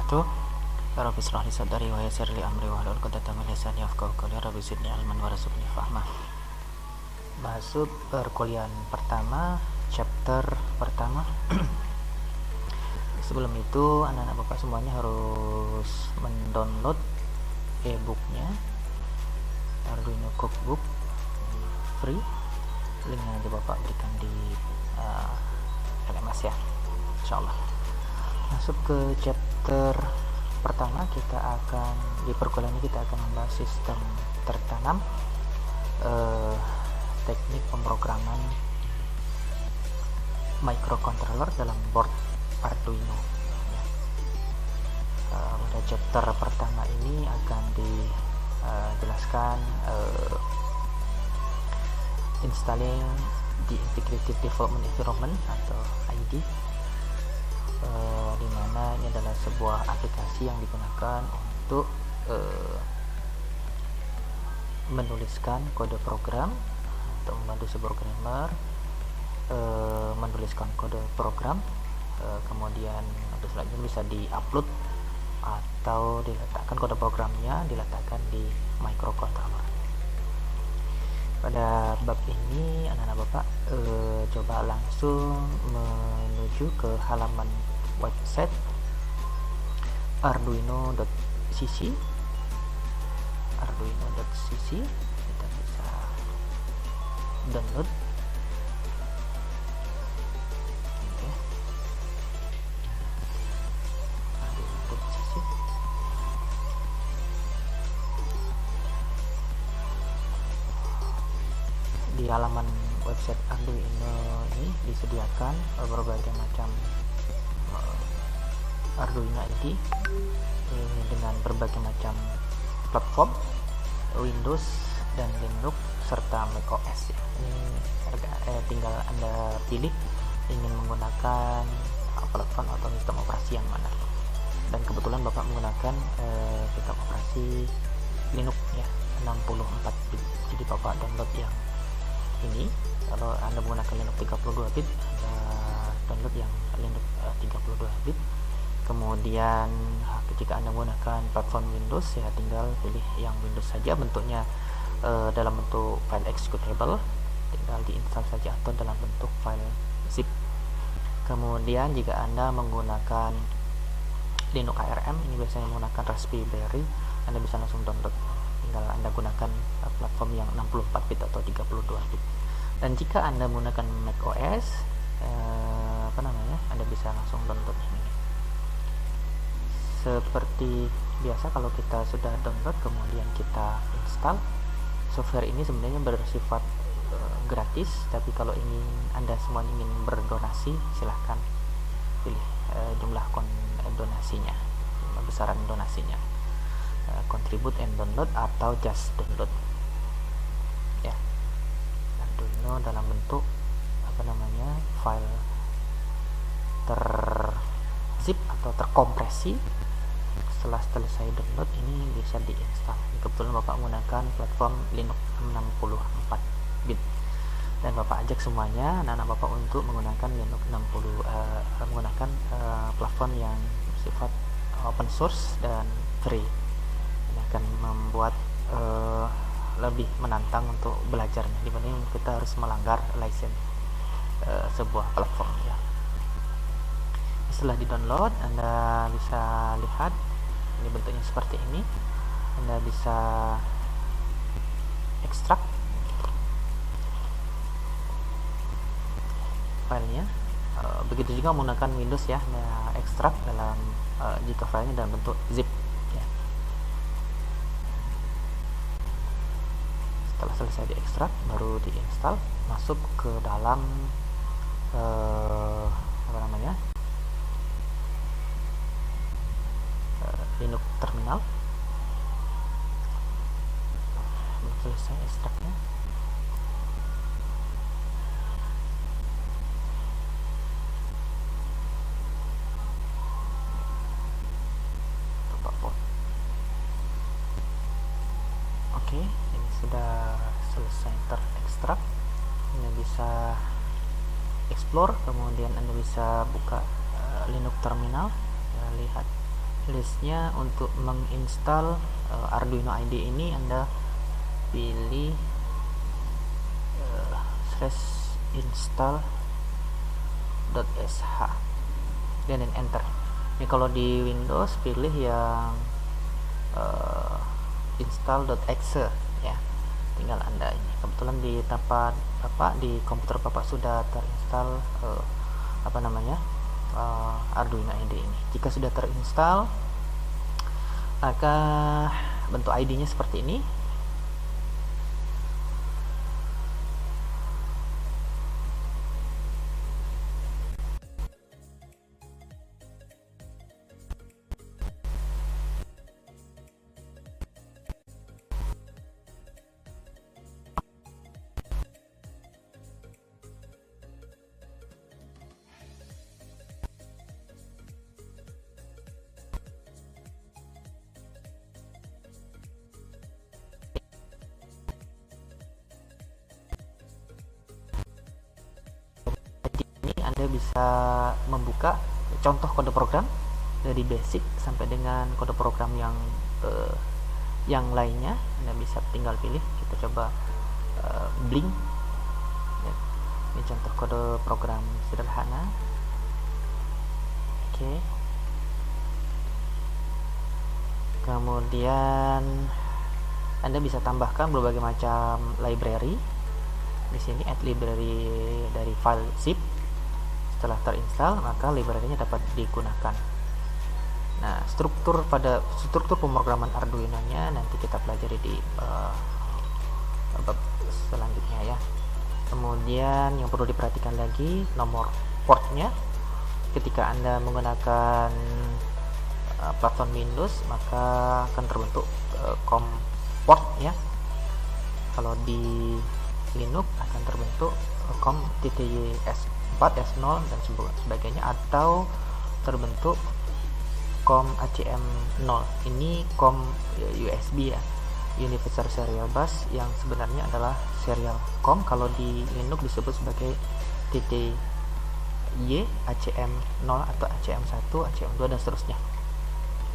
wabarakatuh. Ya Rabbi shrah li sadri wa yassir li amri wahlul 'uqdatam min lisani yafqahu qawli. Ya Rabbi zidni ilman warzuqni fahma. Masuk perkuliahan pertama, chapter pertama. Sebelum itu anak-anak bapak semuanya harus mendownload e-booknya Arduino Cookbook free. Linknya nanti bapak berikan di LMS ya, insyaallah. Masuk ke chapter pertama, kita akan di perkuliahan ini kita akan membahas sistem tertanam, teknik pemrograman microcontroller dalam board Arduino. Pada chapter pertama ini akan dijelaskan installing the Integrated Development Environment atau ID, di mana ini adalah sebuah aplikasi yang digunakan untuk menuliskan kode program untuk membantu si programmer menuliskan kode program, kemudian untuk selanjutnya bisa diupload atau diletakkan kode programnya diletakkan di microcontroller. Pada bab ini anak-anak bapak coba langsung menuju ke halaman website arduino.cc. Kita bisa download. Arduino.cc. Di halaman website Arduino ini disediakan berbagai macam Arduino ID dengan berbagai macam platform Windows dan Linux serta macOS ya. Ini tinggal Anda pilih ingin menggunakan platform atau sistem operasi yang mana. Dan kebetulan Bapak menggunakan sistem operasi Linux ya, 64 bit. Jadi Bapak download yang ini. Kalau Anda menggunakan Linux 32 bit, Anda download yang Linux 32 bit. Kemudian jika Anda menggunakan platform Windows ya tinggal pilih yang Windows saja, bentuknya dalam bentuk file executable, tinggal diinstal saja atau dalam bentuk file zip. Kemudian jika Anda menggunakan Linux ARM, ini biasanya menggunakan Raspberry, Anda bisa langsung download, tinggal Anda gunakan platform yang 64 bit atau 32 bit. Dan jika Anda menggunakan macOS, Anda bisa langsung download ini. Seperti biasa, kalau kita sudah download kemudian kita install, software ini sebenarnya bersifat gratis, tapi kalau Anda semua ingin berdonasi, silahkan pilih jumlah donasinya, besaran donasinya, contribute and download atau just download ya. Arduino dalam bentuk file terzip atau terkompresi. Setelah selesai download ini bisa diinstal. Kebetulan Bapak menggunakan platform Linux 64 bit dan Bapak ajak semuanya anak-anak Bapak untuk menggunakan Linux menggunakan platform yang bersifat open source dan free. Ini akan membuat lebih menantang untuk belajarnya dibanding kita harus melanggar license sebuah platform ya. Setelah di-download, Anda bisa lihat ini bentuknya seperti ini. Anda bisa ekstrak filenya. Begitu juga menggunakan Windows ya, Anda ekstrak dalam jika filenya dalam bentuk zip ya. Setelah selesai diekstrak, baru diinstal, masuk ke dalam Linux terminal. Belum selesai ekstraknya. Oke, ini sudah selesai terekstrak. Anda bisa explore, kemudian Anda bisa buka Linux terminal ya, lihat listnya untuk menginstal Arduino IDE ini Anda pilih /install.sh dan enter. Ini kalau di Windows pilih yang install.exe ya, tinggal Anda ini kebetulan di tempat di komputer Bapak sudah terinstall Arduino IDE ini. Jika sudah terinstall, maka bentuk ID-nya seperti ini. Anda bisa membuka contoh kode program dari basic sampai dengan kode program yang lainnya. Anda bisa tinggal pilih. Kita coba Blink ya. Ini contoh kode program sederhana. Oke. Kemudian Anda bisa tambahkan berbagai macam library. Di sini add library dari file zip. Setelah terinstall, maka library-nya dapat digunakan. Nah, struktur pemrograman Arduino-nya nanti kita pelajari di bab selanjutnya ya. Kemudian yang perlu diperhatikan lagi, nomor portnya. Ketika Anda menggunakan platform Windows, maka akan terbentuk COM port ya. Kalau di Linux akan terbentuk COM TTY S4, S0 dan sebagainya, atau terbentuk COM ACM0. Ini COM USB ya, Universal Serial Bus, yang sebenarnya adalah serial COM. Kalau di Linux disebut sebagai TTY ACM0 atau ACM1, ACM2 dan seterusnya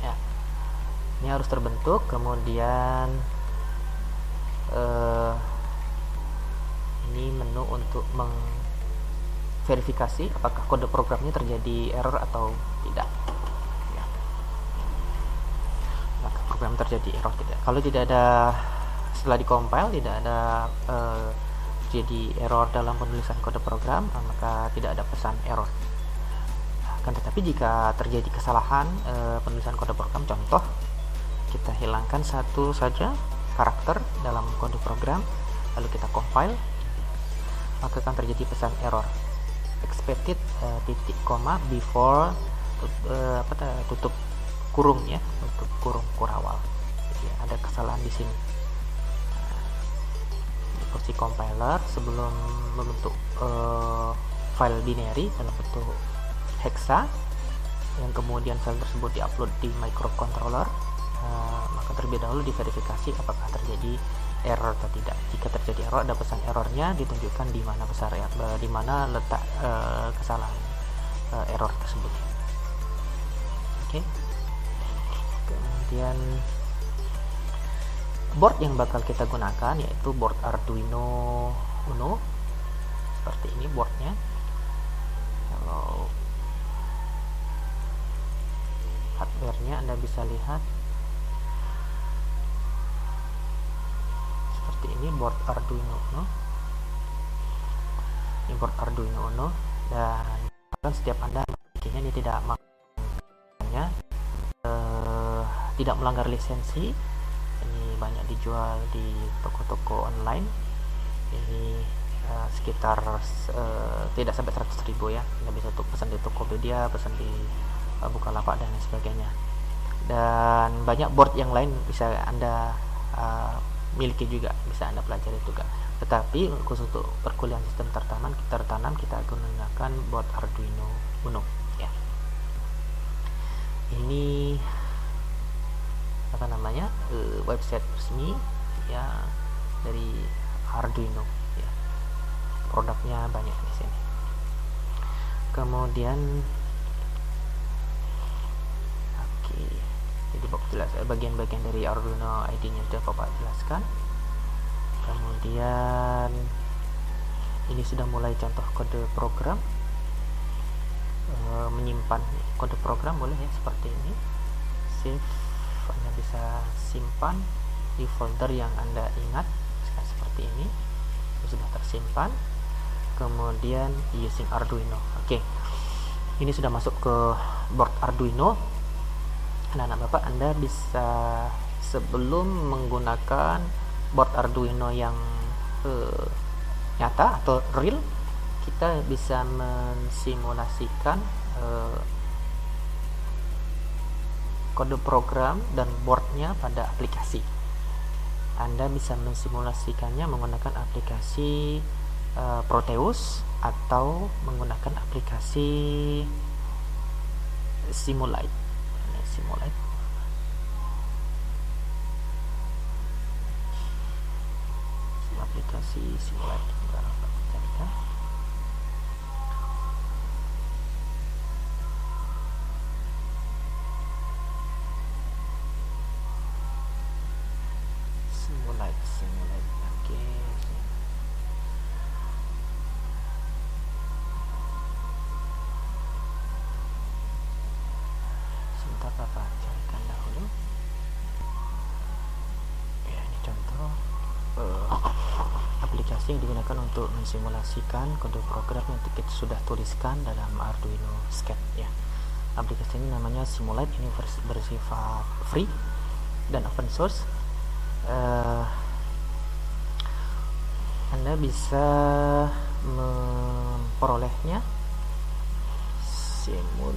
ya. Ini harus terbentuk. Kemudian ini menu untuk verifikasi apakah kode programnya terjadi error atau tidak ya. Maka program terjadi error tidak. Kalau tidak ada, setelah dikompil tidak ada jadi error dalam penulisan kode program, maka tidak ada pesan error. Akan tetapi jika terjadi kesalahan penulisan kode program, contoh kita hilangkan satu saja karakter dalam kode program lalu kita compile, maka akan terjadi pesan error expected titik koma before tutup kurung ya, tutup kurung kurawal. Jadi ada kesalahan di sini. Di posisi compiler sebelum membentuk file binary dalam bentuk hexa, yang kemudian file tersebut diupload di microcontroller, maka terlebih dahulu diverifikasi apakah terjadi error atau tidak. Jika terjadi error, ada pesan errornya ditunjukkan di mana di mana letak kesalahan error tersebut. Oke. Kemudian board yang bakal kita gunakan yaitu board Arduino Uno. Seperti ini boardnya. Kalau hardware-nya Anda bisa lihat ini board Arduino Uno. Ini board Arduino Uno, dan setiap Anda memilikinya ini tidak melanggar lisensi. Ini banyak dijual di toko-toko online. Ini sekitar tidak sampai 100.000 ya. Anda bisa pesan di Tokopedia, pesan di Bukalapak dan lain sebagainya. Dan banyak board yang lain bisa Anda miliki juga, bisa Anda pelajari juga. Tetapi khusus untuk perkuliahan sistem tertanam kita gunakan board Arduino Uno ya. Ini website resmi ya dari Arduino ya. Produknya banyak di sini. Kemudian oke. Jadi bagian-bagian dari Arduino ID-nya sudah Bapak jelaskan. Kemudian ini sudah mulai contoh kode program. Menyimpan kode program boleh ya, seperti ini. Save, Anda bisa simpan di folder yang Anda ingat, seperti ini. Sudah tersimpan. Kemudian using Arduino. Oke. Ini sudah masuk ke board Arduino. Anak-anak Bapak, Anda bisa sebelum menggunakan board Arduino yang nyata atau real, kita bisa mensimulasikan kode program dan boardnya pada aplikasi. Anda bisa mensimulasikannya menggunakan aplikasi Proteus atau menggunakan aplikasi Simulite. Aplikasi Simulite. Simulite. Oke. Sebentar Bapak carikan dahulu. Ya, ini contoh aplikasi yang digunakan untuk mensimulasikan kode program yang kita sudah tuliskan dalam Arduino Sketch ya. Aplikasi ini namanya Simulite. Ini bersifat free dan open source. Anda bisa memperolehnya Simul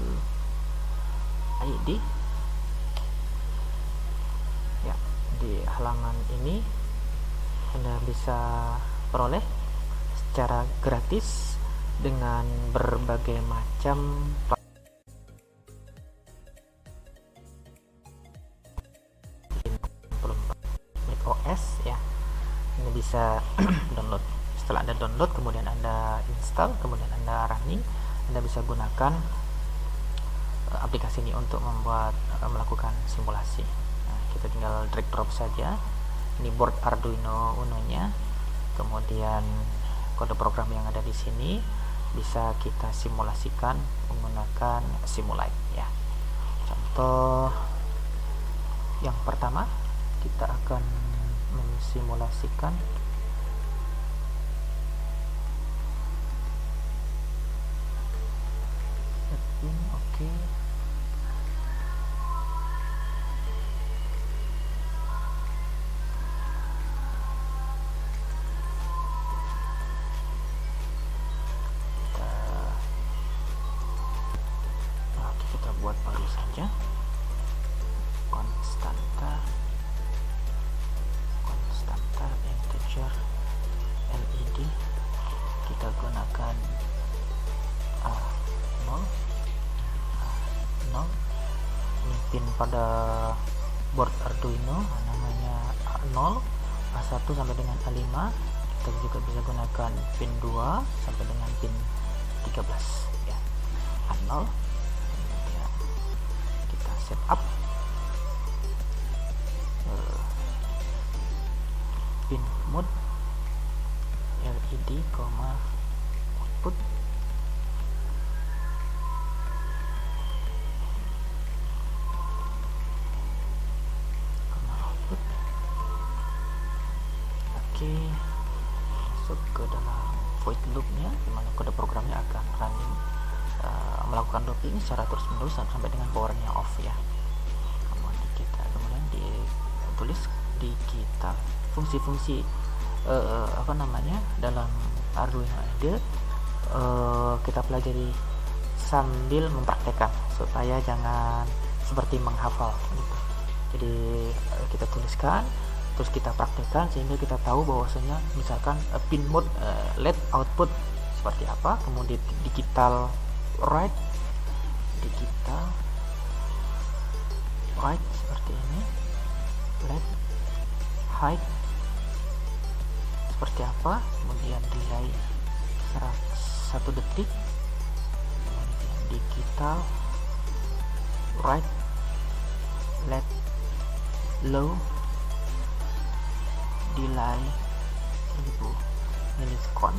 ID ya, di halaman ini Anda bisa peroleh secara gratis dengan berbagai macam OS ya. Ini bisa download. Setelah Anda download, kemudian Anda install, kemudian Anda running, Anda bisa gunakan aplikasi ini untuk melakukan simulasi. Nah, kita tinggal drag drop saja. Ini board Arduino Uno-nya. Kemudian kode program yang ada di sini bisa kita simulasikan menggunakan Simulite ya. Contoh yang pertama, kita akan mensimulasikan pin. Oke. Kita buat baru saja. Konstanta integer LED, kita gunakan 0. Ini pin pada board Arduino namanya A0, A1 sampai dengan A5. Kita juga bisa gunakan pin 2 sampai dengan pin 13 ya. A0. Kemudian kita setup pin mode LED, output. Oke, masuk ke dalam void loopnya, dimana kode programnya akan running melakukan looping secara terus menerus sampai dengan powernya off ya. Kemudian ditulis digital fungsi-fungsi dalam Arduino ID kita pelajari sambil mempraktekkan supaya jangan seperti menghafal gitu. Jadi kita tuliskan terus kita praktekkan sehingga kita tahu bahwasanya misalkan pin mode LED output seperti apa, kemudian digital right seperti ini, LED height seperti apa, kemudian delay 1 detik, kemudian digital right let low delay 1000 milisekon,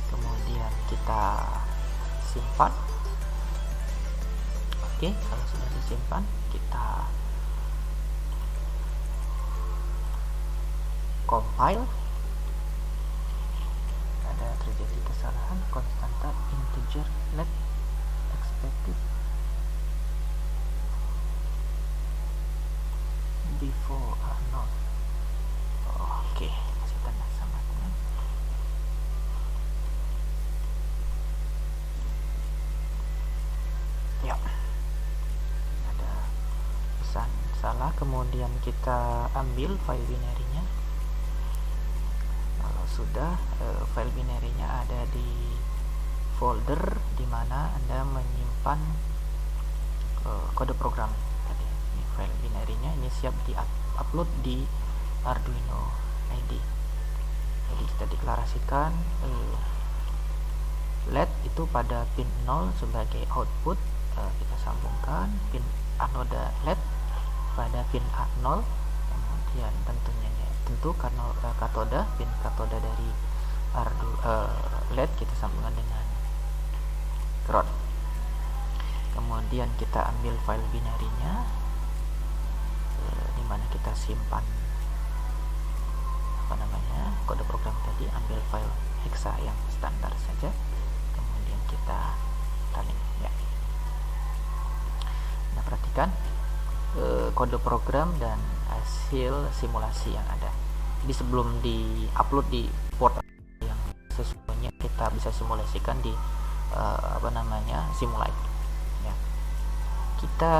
kemudian kita simpan. Oke, kalau sudah disimpan kita compile. Ada terjadi kesalahan, konstanta integer let expected before not. Oke, kasih tanda sama dengan ya, ada pesan salah. Kemudian kita ambil file binary-nya. Kalau sudah, file binary-nya ada di folder di mana Anda menyimpan kode program tadi. Ini file binary-nya, ini siap di upload di Arduino ID. Jadi kita deklarasikan LED itu pada pin 0 sebagai output. Kita sambungkan pin anoda LED pada pin A0, kemudian tentu karena katoda, pin katoda dari LED kita sambungkan dengan ground. Kemudian kita ambil file binary-nya di mana kita simpan kode program tadi, ambil file hexa yang standar saja, kemudian kita running ya. Nah, perhatikan kode program dan hasil simulasi yang ada. Jadi sebelum di-upload di port yang sesungguhnya, kita bisa simulasikan di Simulite ya. Kita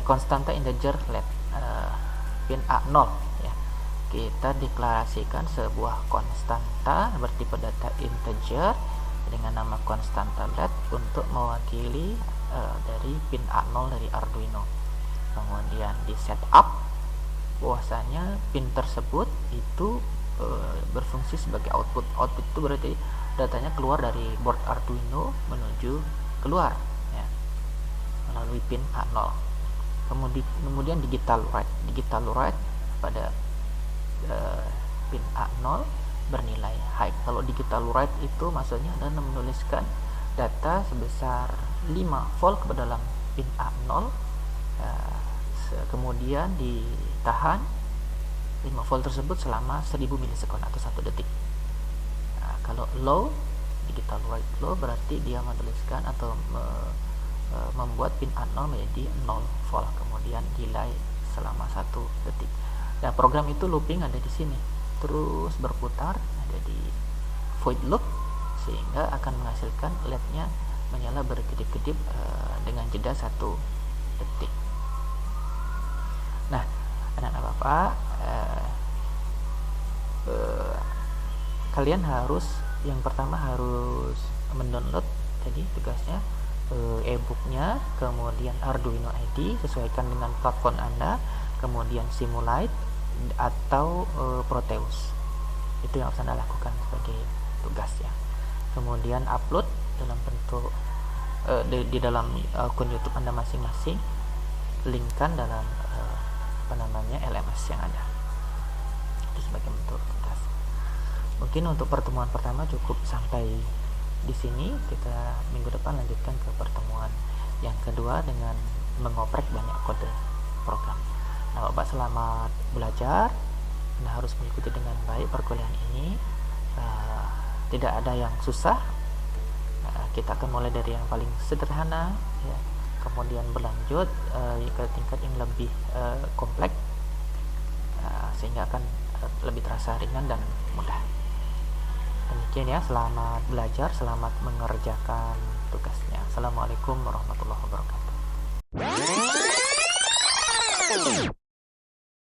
konstanta integer let pin A0 ya. Kita deklarasikan sebuah konstanta bertipe data integer dengan nama konstanta let untuk mewakili dari pin A0 dari Arduino. Kemudian di setup bahwasanya pin tersebut itu berfungsi sebagai output. Output itu berarti datanya keluar dari board Arduino menuju keluar ya, melalui pin A0. Kemudian digital write pada pin A0 bernilai high. Kalau digital write itu maksudnya adalah menuliskan data sebesar 5 volt ke dalam pin A0, kemudian ditahan 5 volt tersebut selama 1000 milisekon atau 1 detik. Kalau low, digital write low, berarti dia menuliskan atau membuat pin A0 menjadi 0 volt, kemudian delay selama 1 detik. Nah, program itu looping ada di sini, terus berputar, ada di void loop, sehingga akan menghasilkan LED-nya menyala berkedip-kedip dengan jeda 1 detik. Nah, anak-anak bapak, kalian harus, yang pertama harus mendownload tadi tugasnya e-booknya, kemudian Arduino ID sesuaikan dengan platform Anda, kemudian Simulite atau Proteus. Itu yang harus Anda lakukan sebagai tugas ya. Kemudian upload dalam bentuk di dalam akun YouTube Anda masing-masing, linkkan dalam LMS yang ada. Itu sebagai bentuk tugas. Mungkin untuk pertemuan pertama cukup sampai di sini. Kita minggu depan lanjutkan ke pertemuan yang kedua dengan mengoprek banyak kode program. Nah, Bapak selamat belajar. Anda harus mengikuti dengan baik perkuliahan ini. Tidak ada yang susah. Kita akan mulai dari yang paling sederhana ya, kemudian berlanjut ke tingkat yang lebih kompleks, sehingga akan lebih terasa ringan dan mudah. Demikian ya, selamat belajar, selamat mengerjakan tugasnya. Assalamualaikum warahmatullahi wabarakatuh.